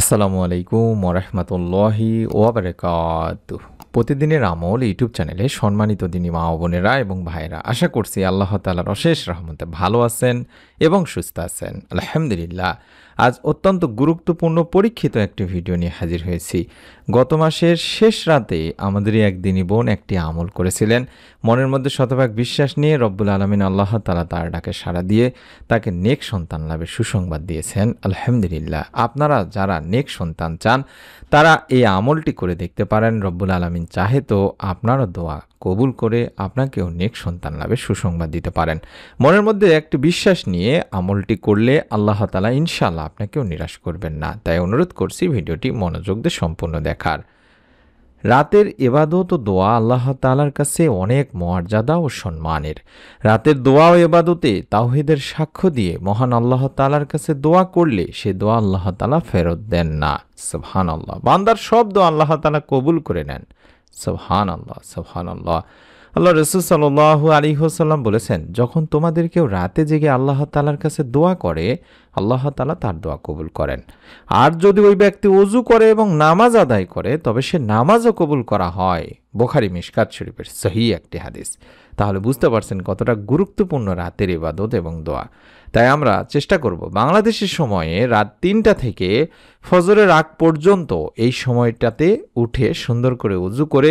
আসসালামু আলাইকুম ওরহমতুল্লাহি ওয়াবারাকাতুহু। প্রতিদিনের আমল ইউটিউব চ্যানেলে সম্মানিত দিনী মা ও বোনেরা এবং ভাইরা, আশা করছি আল্লাহ তাআলার অশেষ রহমতে ভালো আছেন এবং সুস্থ আছেন। আলহামদুলিল্লাহ। আজ অত্যন্ত গুরুত্বপূর্ণ পরীক্ষিত একটি ভিডিও নিয়ে হাজির হয়েছি। গত মাসের শেষ রাতে আমাদেরই এক দিনী বোন একটি আমল করেছিলেন। মনের মধ্যে শতভাগ বিশ্বাস নিয়ে রব্বুল আলামিন আল্লাহ তাআলা তার ডাকে সাড়া দিয়ে তাকে নেক সন্তান লাভের সুসংবাদ দিয়েছেন। আলহামদুলিল্লাহ। আপনারা যারা নেক সন্তান চান তারা এই আমলটি করে দেখতে পারেন। রব্বুল আলামিন চাহে তো আপনারও দোয়া কবুল করে আপনাকেও নেক সন্তান লাভের সুসংবাদ দিতে পারেন। মনের মধ্যে একটি বিশ্বাস নিয়ে আমলটি করলে আল্লাহ তাআলা ইনশাআল্লাহ আপনাকেও নিরাশ করবেন না। তাই অনুরোধ করছি ভিডিওটি মনোযোগ দিয়ে সম্পূর্ণ দেখার। রাতের ইবাদত ও দোয়া আল্লাহ তাআলার কাছে অনেক মর্যাদা ও সম্মানের। রাতের দোয়া ও ইবাদতে তাওহীদের সাক্ষ্য দিয়ে মহান আল্লাহ তাআলার কাছে দোয়া করলে সে দোয়া আল্লাহ তাআলা ফেরত দেন না। সুবহানাল্লাহ। বান্দার সব দোয়া আল্লাহ তাআলা কবুল করে নেন। সুবহানাল্লাহ, সুবহানাল্লাহ। আল্লাহ রাসূল সাল্লাল্লাহু আলাইহি ওয়াসাল্লাম বলেছেন, যখন তোমাদের কেউ রাতে জেগে আল্লাহ তাআলার কাছে দোয়া করে, আল্লাহ তাআলা তার দোয়া কবুল করেন। আর যদি ওই ব্যক্তি ওযু করে এবং নামাজ আদায় করে, তবে সে নামাজও কবুল করা হয়। বুখারী মিশকাত শরীফের সহিহ একটি হাদিস। তাহলে বুঝতে পারছেন কতটা গুরুত্বপূর্ণ রাতের ইবাদত এবং দোয়া। তাই আমরা চেষ্টা করব বাংলাদেশের সময়ে রাত ৩টা থেকে ফজরের আগ পর্যন্ত এই সময়টাতে উঠে সুন্দর করে ওযু করে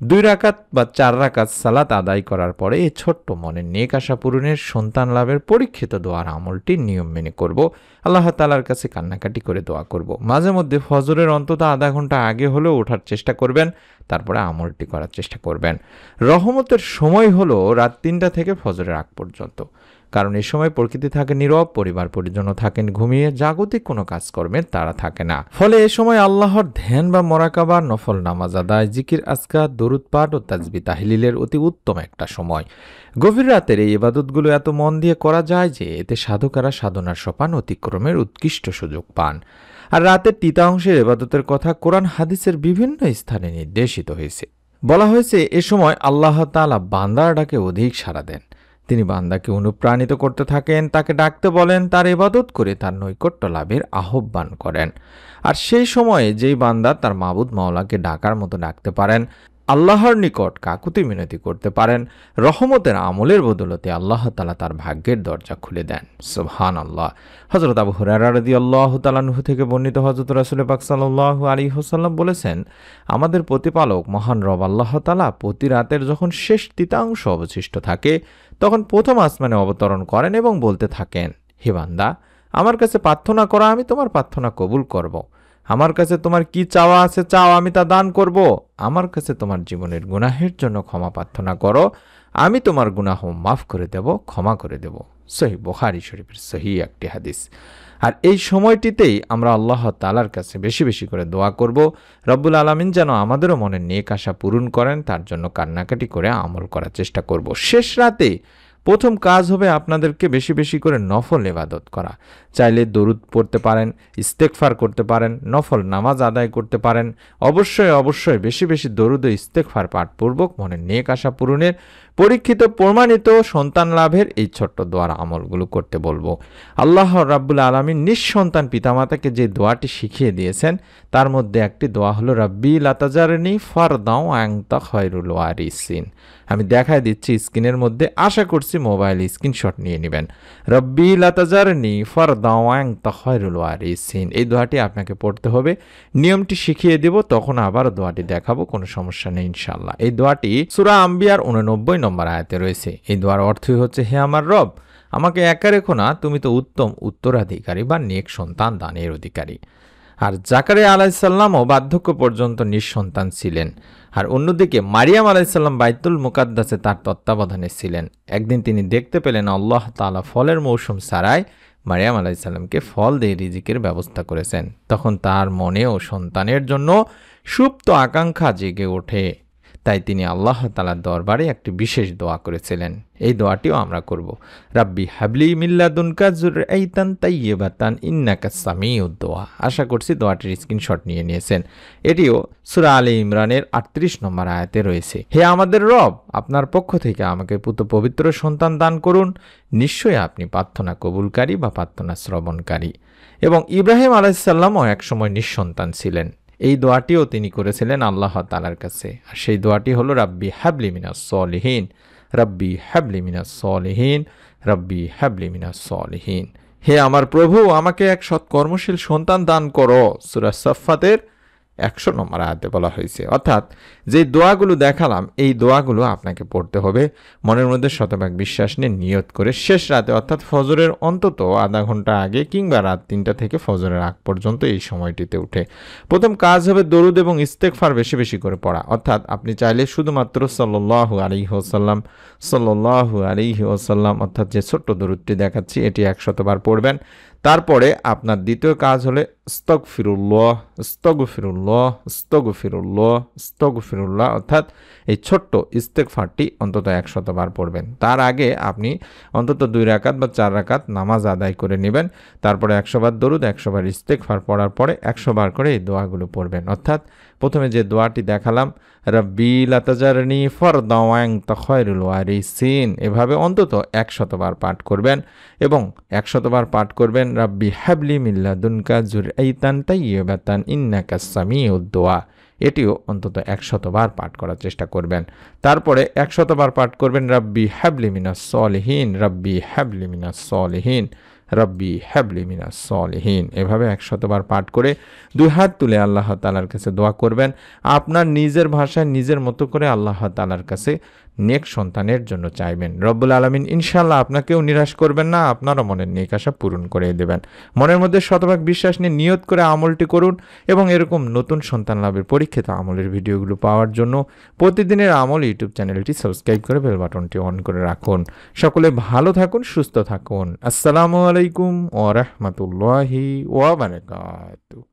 ২ রাকাত বা ৪ রাকাত সালাত আদায় করার পরে এই ছোট্ট মনের নেক আশা পূরণের সন্তান লাভের পরীক্ষিত দোয়ার আমলটি নিয়ম মেনে করব। আল্লাহ তাআলার কাছে কান্নাকাটি করে দোয়া করব। মাঝে মধ্যে ফজরের অন্তত আধা ঘন্টা আগে হলেও ওঠার চেষ্টা করবেন, তারপরে আমলটি করার চেষ্টা করবেন। রহমতের সময় হলো রাত ৩টা থেকে ফজরের আগ পর্যন্ত। কারণ এই সময় প্রকৃতি থাকে নীরব, পরিবার পরিজনও থাকেন ঘুমিয়ে, জাগতিক কোনো কাজকর্মের তারা থাকে না। ফলে এ সময় আল্লাহর ধ্যান বা মোরাকাবা, নফল নামাজ আদায়, জিকির আজকার, দরুদ পাঠ ও তাজবিহ তাহলিলের অতি উত্তম একটা সময়। গভীর রাতের এই ইবাদতগুলো এত মন দিয়ে করা যায় যে এতে সাধকেরা সাধনার সোপান অতিক্রমের উৎকৃষ্ট সুযোগ পান। আর রাতের তিতা অংশের ইবাদতের কথা কোরআন হাদিসের বিভিন্ন স্থানে নির্দেশিত হয়েছে। বলা হয়েছে এ সময় আল্লাহ তাআলা বান্দার ডাকে অধিক সাড়া দেন। তিনি বান্দাকে অনুপ্রাণিত করতে থাকেন, তাকে ডাকতে বলেন, তার ইবাদত করে তার নৈকট্য লাভের আহ্বান করেন। আর সেই সময়ে যেই বান্দা তার মাবুদ মাওলাকে ডাকার মতো ডাকতে পারেন, আল্লাহর নিকট কাকুতি মিনতি করতে পারেন, রহমতের আমলের বদলতে আল্লাহ তাআলা তার ভাগ্যের দরজা খুলে দেন। সুবহানাল্লাহ। হযরত আবু হুরায়রা রাদিয়াল্লাহু তাআলা আনহু থেকে বর্ণিত, হযরত রাসূল পাক সাল্লাল্লাহু আলাইহি ওয়াসাল্লাম বলেছেন, আমাদের প্রতিপালক মহান রব আল্লাহ তাআলা প্রতি রাতের যখন শেষ তৃতীয়াংশ অবশিষ্ট থাকে, তখন প্রথম আসমানে অবতরণ করেন এবং বলতে থাকেন, হে বান্দা, আমার কাছে প্রার্থনা করো, আমি তোমার প্রার্থনা কবুল করব। আমার কাছে তোমার কি চাওয়া আছে চাও, আমি তা দান করব। আমার কাছে তোমার জীবনের গুনাহের জন্য ক্ষমা প্রার্থনা করো, আমি তোমার গুনাহ মাফ করে দেব, ক্ষমা করে দেব। সহিহ বুখারী শরীফের সহিহ একটি হাদিস। আর এই সময়টিতেই আমরা আল্লাহ তাআলার কাছে বেশি বেশি করে দোয়া করব, রব্বুল আলামিন যেন আমাদেরও মনের নেক আশা পূরণ করেন। তার জন্য কান্নাকাটি করে আমল করার চেষ্টা করব। শেষ রাতে প্রথম কাজ হবে আপনাদেরকে বেশি বেশি করে নফল ইবাদত করা। চাইলে দরুদ পড়তে পারেন, ইস্তেগফার করতে পারেন, নফল নামাজ আদায় করতে পারেন। অবশ্যই অবশ্যই বেশি বেশি দরুদ ও ইস্তেগফার পাঠপূর্বক মনের নেক আশা পূরণের পরীক্ষিত প্রমাণিত সন্তান লাভের এই ছোট্ট দোয়ার আমলগুলো করতে বলবো। আল্লাহ রাব্বুল আলামিন নিঃসন্তান পিতামাতাকে যে দোয়াটি শিখিয়ে দিয়েছেন তার মধ্যে একটি দোয়া হলো, রাব্বি লা তাজারনি ফারদাও আনতা খায়রুল ওয়ারিসিন। আমি দেখায় দিচ্ছি স্ক্রিনের মধ্যে, আশা করছি মোবাইল স্ক্রিনশট নিয়ে নেবেন। রব্বি লা তাজারনি ফারদাও আনতা খায়রুল ওয়ারিসিন। এই দোয়াটি আপনাকে পড়তে হবে। নিয়মটি শিখিয়ে দেব, তখন আবার দোয়াটি দেখাবো, কোনো সমস্যা নেই ইনশাআল্লাহ। এই দোয়াটি সূরা আম্বিয়ার 89 নম্বর আয়াতে রয়েছে। এই দোয়ার অর্থই হচ্ছে, হে আমার রব, আমাকে একা রেখো না, তুমি তো উত্তম উত্তরাধিকারী বা নেক সন্তান দানের অধিকারী। আর জাকারিয়া আলাইসাল্লামও বার্ধক্য পর্যন্ত নিঃসন্তান ছিলেন। আর অন্যদিকে মারিয়াম আলাইসাল্লাম বাইতুল মুকাদ্দাসে তার তত্ত্বাবধানে ছিলেন। একদিন তিনি দেখতে পেলেন আল্লাহ তাআলা ফলের মৌসুম ছাড়াই মারিয়াম আলাইসাল্লামকে ফল দিয়ে রিজিকের ব্যবস্থা করেছেন। তখন তার মনেও সন্তানের জন্য সুপ্ত আকাঙ্ক্ষা জেগে ওঠে। তাই তিনি আল্লাহ তাআলার দরবারে একটি বিশেষ দোয়া করেছিলেন। এই দোয়াটিও আমরা করব, রাব্বি হাবলি মিল্লাদুনকা যুররিয়াতান তাইয়্যিবাতান ইন্নাকা সামিউদ দোয়া। আশা করছি দোয়াটির স্ক্রিনশট নিয়ে নিয়েছেন। এটিও সূরা আলে ইমরানের 38 নম্বর আয়াতে রয়েছে। হে আমাদের রব, আপনার পক্ষ থেকে আমাকে পুত্র পবিত্র সন্তান দান করুন। নিশ্চয়ই আপনি প্রার্থনা কবুলকারী বা প্রার্থনা শ্রবণকারী। এবং ইব্রাহিম আলাইসাল্লামও একসময় নিঃসন্তান ছিলেন। এই দোয়াটিও তিনি করেছিলেন আল্লাহ তাআলার কাছে। আর সেই দোয়াটি হলো রাব্বি হাবলি মিনাস সলিহিন, রাব্বি হাবলি মিনাস সলিহিন, রাব্বি হাবলি মিনাস সলিহিন। হে আমার প্রভু, আমাকে এক সৎকর্মশীল সন্তান দান করো। সূরা সাফফাতের 100 নম্বর আয়াতে বলা হয়েছে। অর্থাৎ যে দোয়াগুলো দেখালাম এই দোয়াগুলো আপনাকে পড়তে হবে মনের মধ্যে শতভাগ বিশ্বাস নিয়ে নিয়ত করে শেষ রাতে, অর্থাৎ ফজরের অন্তত আধা ঘন্টা আগে কিংবা রাত 3টা থেকে ফজরের আগ পর্যন্ত এই সময়টিতে উঠে প্রথম কাজ হবে দরুদ এবং ইস্তেগফার বেশি বেশি করে পড়া। অর্থাৎ আপনি চাইলে শুধুমাত্র সাল্লাল্লাহু আলাইহি ওয়াসাল্লাম, সাল্লাল্লাহু আলাইহি ওয়াসাল্লাম অর্থাৎ যে ছোট্ট দরুদটি দেখাচ্ছি এটি 100 বার পড়বেন। তারপরে আপনার দ্বিতীয় কাজ হলে আস্তাগফিরুল্লাহ, আস্তাগফিরুল্লাহ, আস্তাগফিরুল্লাহ, আস্তাগফিরুল্লাহ অর্থাৎ এই ছোট্ট ইস্তেগফারটি অন্তত 100 বার পড়বেন। তার আগে আপনি অন্তত 2 রাকাত বা 4 রাকাত নামাজ আদায় করে নেবেন। তারপরে 100 বার দরুদ, 100 বার ইস্তেগফার পড়ার পরে 100 বার করে এই দোয়াগুলো পড়বেন। অর্থাৎ প্রথমে যে দোয়াটি দেখালাম, রাব্বি লা তাজারনি ফারদাও ওয়া আনতা খায়রুল ওয়ারিসিন, এভাবে অন্তত 100 বার পাঠ করবেন। এবং 100 বার পাঠ করবেন রাব্বি হাবলি মিন লাদুনকা যুররিয়াতান তাইয়্যিবাতান ইন্নাকাস সামিউদ দুআ, এটিও অন্তত 100 বার পাঠ করার চেষ্টা করবেন। তারপরে 100 বার পাঠ করবেন রাব্বি হাবলি মিনাস সলিহিন, রাব্বি হাবলি মিনাস সলিহিন, রাব্বি হাবলি মিনাস সলিহিন, এভাবে 100 বার পাঠ করে 2 হাত তুলে আল্লাহ তাআলার কাছে দোয়া করবেন। আপনার নিজের ভাষায় নিজের মতো করে আল্লাহ তাআলার কাছে নেক সন্তানের জন্য চাইবেন। রব্বুল আলামিন ইনশাআল্লাহ আপনাকেও নিরাশ করবেন না, আপনারও মনের নেক আশা পূরণ করে দেবেন। মনের মধ্যে শতভাগ বিশ্বাস নিয়ে নিয়ত করে আমলটি করুন এবং এরকম নতুন সন্তান লাভের পরীক্ষিত আমলের ভিডিওগুলো পাওয়ার জন্য প্রতিদিনের আমল ইউটিউব চ্যানেলটি সাবস্ক্রাইব করে বেল বাটনটি অন করে রাখুন। সকলে ভালো থাকুন, সুস্থ থাকুন। আসসালামু আলাইকুম ওয়া রাহমাতুল্লাহি ওয়া বারাকাতুহু।